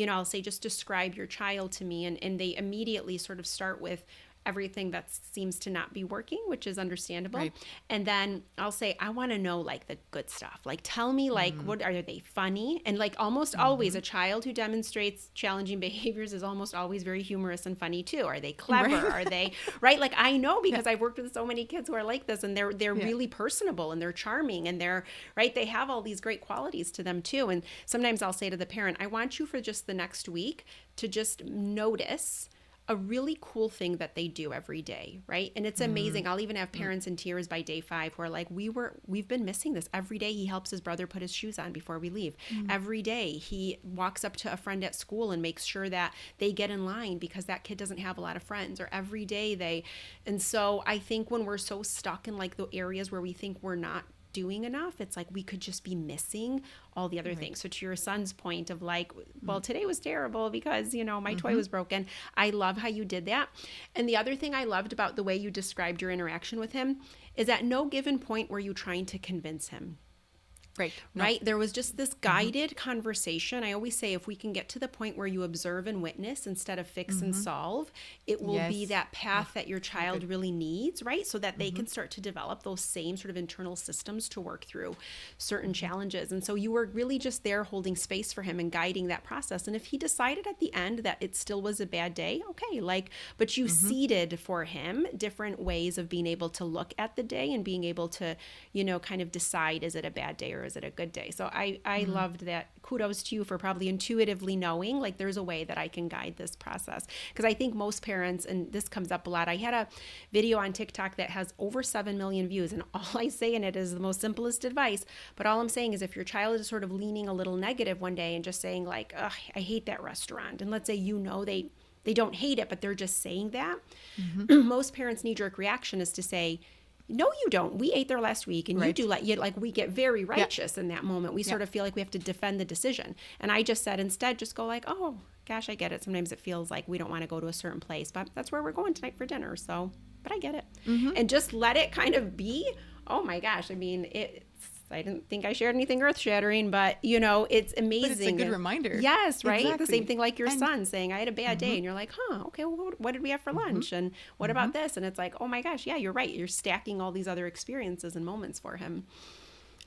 I'll say, just describe your child to me. And they immediately sort of start with everything that seems to not be working, which is understandable. Right. And then I'll say, I want to know like the good stuff. Like, tell me, like, what are they funny? And like almost always a child who demonstrates challenging behaviors is almost always very humorous and funny too. Are they clever? Right. Are they right? Like, I know because I've worked with so many kids who are like this, and they're really personable, and they're charming, and they're right. They have all these great qualities to them too. And sometimes I'll say to the parent, I want you for just the next week to just notice a really cool thing that they do every day, right? And it's amazing. I'll even have parents in tears by day 5 who are like, we've been missing this. Every day he helps his brother put his shoes on before we leave. Every day he walks up to a friend at school and makes sure that they get in line because that kid doesn't have a lot of friends. Or every day and so I think when we're so stuck in like the areas where we think we're not doing enough, it's like we could just be missing all the other things. So to your son's point of like, well, today was terrible because, my toy was broken. I love how you did that. And the other thing I loved about the way you described your interaction with him is at no given point were you trying to convince him. Right. No. Right. There was just this guided conversation. I always say, if we can get to the point where you observe and witness instead of fix and solve, it will be that path that your child really needs, right? So that they can start to develop those same sort of internal systems to work through certain challenges. And so you were really just there holding space for him and guiding that process. And if he decided at the end that it still was a bad day, okay, but you seeded for him different ways of being able to look at the day and being able to, kind of decide, is it a bad day or is it a good day? So I loved that. Kudos to you for probably intuitively knowing like there's a way that I can guide this process. Because I think most parents, and this comes up a lot, I had a video on TikTok that has over 7 million views, and all I say in it is the most simplest advice. But all I'm saying is if your child is sort of leaning a little negative one day and just saying like, ugh, I hate that restaurant. And let's say, they don't hate it, but they're just saying that. Most parents' knee-jerk reaction is to say, no, you don't. We ate there last week, and you do like we get very righteous in that moment. We sort of feel like we have to defend the decision. And I just said instead, just go like, oh gosh, I get it. Sometimes it feels like we don't want to go to a certain place, but that's where we're going tonight for dinner. So, but I get it. And just let it kind of be. Oh my gosh. I mean, I didn't think I shared anything earth shattering, but you know, it's amazing. But it's a good reminder. Yes, right? Exactly. The same thing like your And son saying, I had a bad day. And you're like, huh, okay, well, what did we have for lunch? And what about this? And it's like, oh my gosh, yeah, you're right. You're stacking all these other experiences and moments for him.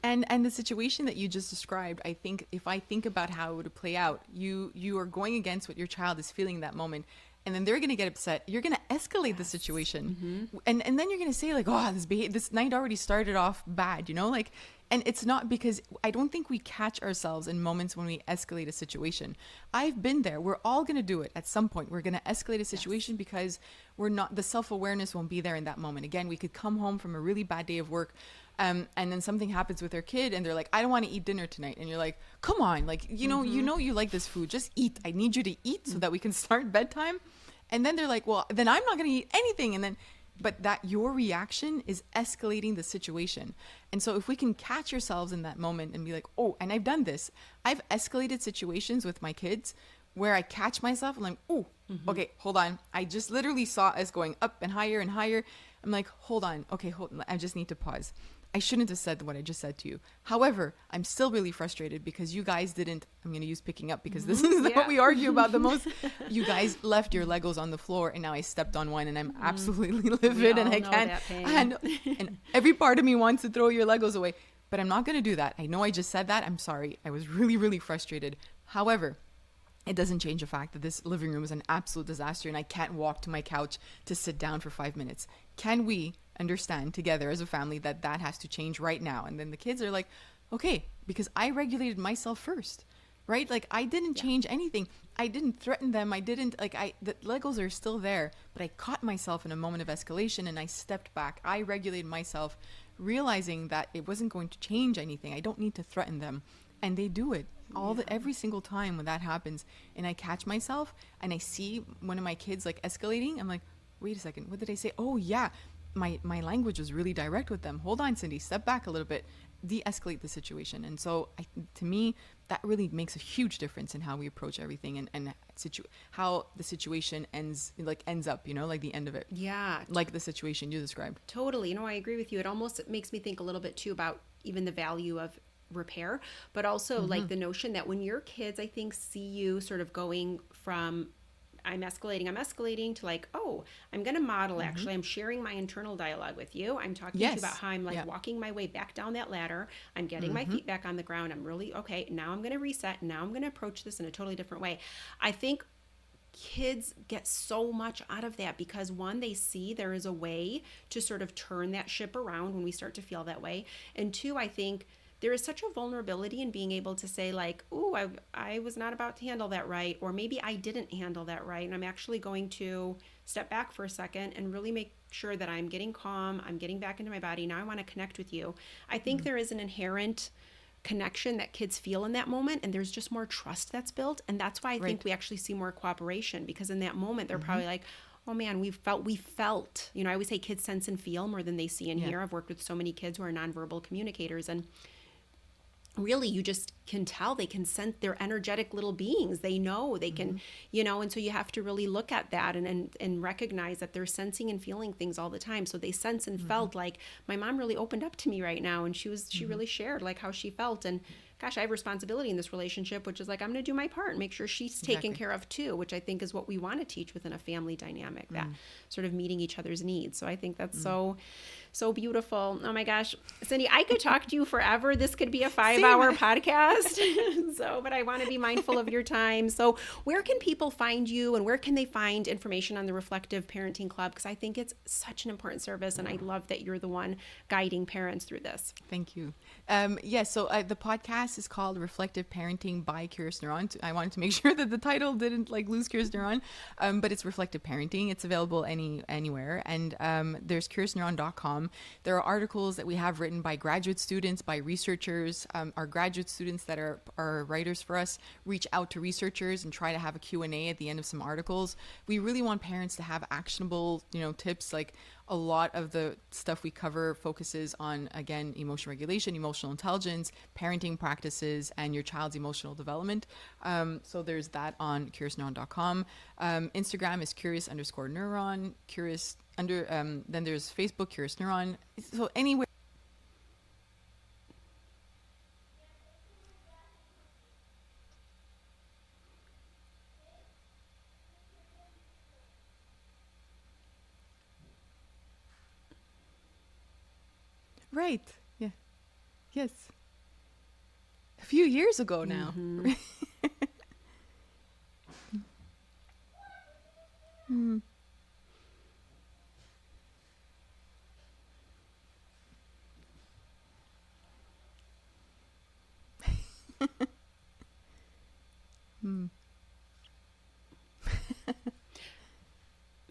And the situation that you just described, I think if I think about how it would play out, you are going against what your child is feeling in that moment, and then they're going to get upset. You're going to escalate the situation, and then you're going to say like, oh, this night already started off bad, you know, like. And it's not because I don't think we catch ourselves in moments when we escalate a situation. I've been there. We're all going to do it at some point. We're going to escalate a situation because the self-awareness won't be there in that moment. Again, we could come home from a really bad day of work. And then something happens with their kid and they're like, I don't want to eat dinner tonight. And you're like, come on, like, you know, you like this food, just eat. I need you to eat so that we can start bedtime. And then they're like, well, then I'm not going to eat anything. But that your reaction is escalating the situation. And so if we can catch ourselves in that moment and be like, oh, and I've done this. I've escalated situations with my kids where I catch myself and I'm like, oh, okay, hold on. I just literally saw us going up and higher and higher. I'm like, hold on. Okay, hold on. I just need to pause. I shouldn't have said what I just said to you. However, I'm still really frustrated because you guys didn't, I'm going to use picking up because this is what we argue about the most. You guys left your Legos on the floor and now I stepped on one and I'm absolutely livid and I can't. And every part of me wants to throw your Legos away, but I'm not going to do that. I know I just said that. I'm sorry. I was really, really frustrated. However, it doesn't change the fact that this living room is an absolute disaster and I can't walk to my couch to sit down for 5 minutes. Can we understand together as a family that has to change right now? And then the kids are like, okay, because I regulated myself first, right? Like I didn't change anything. I didn't threaten them. I didn't the Legos are still there, but I caught myself in a moment of escalation and I stepped back. I regulated myself, realizing that it wasn't going to change anything. I don't need to threaten them. And they do it every single time when that happens. And I catch myself and I see one of my kids like escalating. I'm like, wait a second, what did I say? Oh yeah, my language was really direct with them. Hold on, Cindy, step back a little bit, de-escalate the situation. And so to me, that really makes a huge difference in how we approach everything and how the situation ends up, you know, like the end of it. Yeah. Like the situation you described. Totally. You know, I agree with you. It almost makes me think a little bit too about even the value of repair, but also like the notion that when your kids, I think, see you sort of going from I'm escalating to like, oh, I'm going to model, actually, I'm sharing my internal dialogue with you. I'm talking to you about how I'm like walking my way back down that ladder. I'm getting my feet back on the ground. I'm really, okay, now I'm going to reset. Now I'm going to approach this in a totally different way. I think kids get so much out of that because one, they see there is a way to sort of turn that ship around when we start to feel that way. And two, I think there is such a vulnerability in being able to say like, ooh, I was not about to handle that right. Or maybe I didn't handle that right. And I'm actually going to step back for a second and really make sure that I'm getting calm. I'm getting back into my body. Now I want to connect with you. I think there is an inherent connection that kids feel in that moment. And there's just more trust that's built. And that's why I think we actually see more cooperation, because in that moment, they're probably like, oh man, we felt, you know, I always say kids sense and feel more than they see and hear. I've worked with so many kids who are nonverbal communicators, and really you just can tell they can sense, they're energetic little beings. They know they can, you know, and so you have to really look at that and recognize that they're sensing and feeling things all the time. So they sense and felt like my mom really opened up to me right now, and she really shared like how she felt. And gosh, I have responsibility in this relationship, which is like, I'm going to do my part and make sure she's taken care of too, which I think is what we want to teach within a family dynamic, that sort of meeting each other's needs. So I think that's so beautiful. Oh my gosh, Cindy, I could talk to you forever. This could be a 5-hour podcast. But I want to be mindful of your time. So where can people find you, and where can they find information on the Reflective Parenting Club? Because I think it's such an important service, and I love that you're the one guiding parents through this. Thank you. So the podcast is called Reflective Parenting by Curious Neuron. I wanted to make sure that the title didn't like lose Curious Neuron, but it's Reflective Parenting. It's available anywhere. And there's curiousneuron.com. There are articles that we have written by graduate students, by researchers. Our graduate students that are writers for us reach out to researchers and try to have a Q&A at the end of some articles. We really want parents to have actionable, tips. Like a lot of the stuff we cover focuses on, again, emotional regulation, emotional intelligence, parenting practices, and your child's emotional development. So there's that on curiousneuron.com. Instagram is curious_neuron, then there's Facebook, Curious Neuron. So anywhere. Right. Yeah. Yes. A few years ago now. Mm-hmm. Mm. Mm.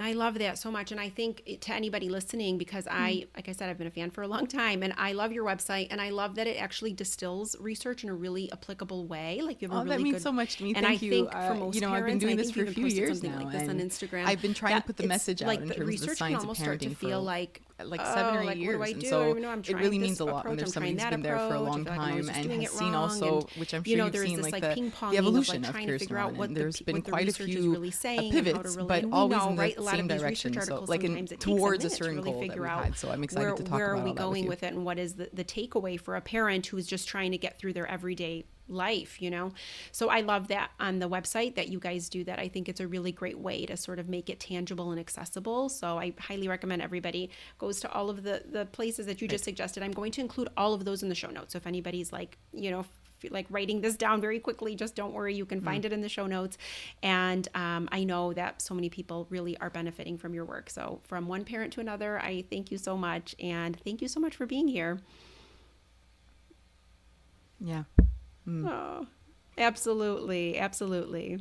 I love that so much. And I think to anybody listening, because Mm. like I said, I've been a fan for a long time and I love your website and I love that it actually distills research in a really applicable way. Like you have a Oh, that really means good, so much to me. and I Thank you. think for most I've been parents, and doing I this think for you a even few posted years something now, like this on and Instagram. I've been trying to that put the it's message out like in the terms of the research can science of almost start to parenting feel for like, like oh, 7 or 8 like years. what do I And do? I so don't even know. I'm it trying really this means a lot when approach. there's I'm trying somebody who's that been there for a approach. I long feel like I'm always time just and doing has it seen wrong. also, And which I'm you sure know, you've there's seen, this like like ping the ponging of evolution like of trying to Curious figure out Neuron. And what there's been what the quite a research is few really saying and how to pivots, really. but And we always know, in the right? A lot same of these research direction. So articles like sometimes it takes a towards a minute to certain really goal that figure we've out had. So I'm excited to talk where are about we all that with going you. with it and what is the takeaway for a parent who's just trying to get through their everyday life, you know? So I love that on the website that you guys do that. I think it's a really great way to sort of make it tangible and accessible. So I highly recommend everybody goes to all of the places that you just suggested. I'm going to include all of those in the show notes. So if anybody's like, you know, like writing this down very quickly, just don't worry, you can find it in the show notes. And I know that so many people really are benefiting from your work. So from one parent to another, I thank you so much. And thank you so much for being here. Yeah. Oh, absolutely. Absolutely.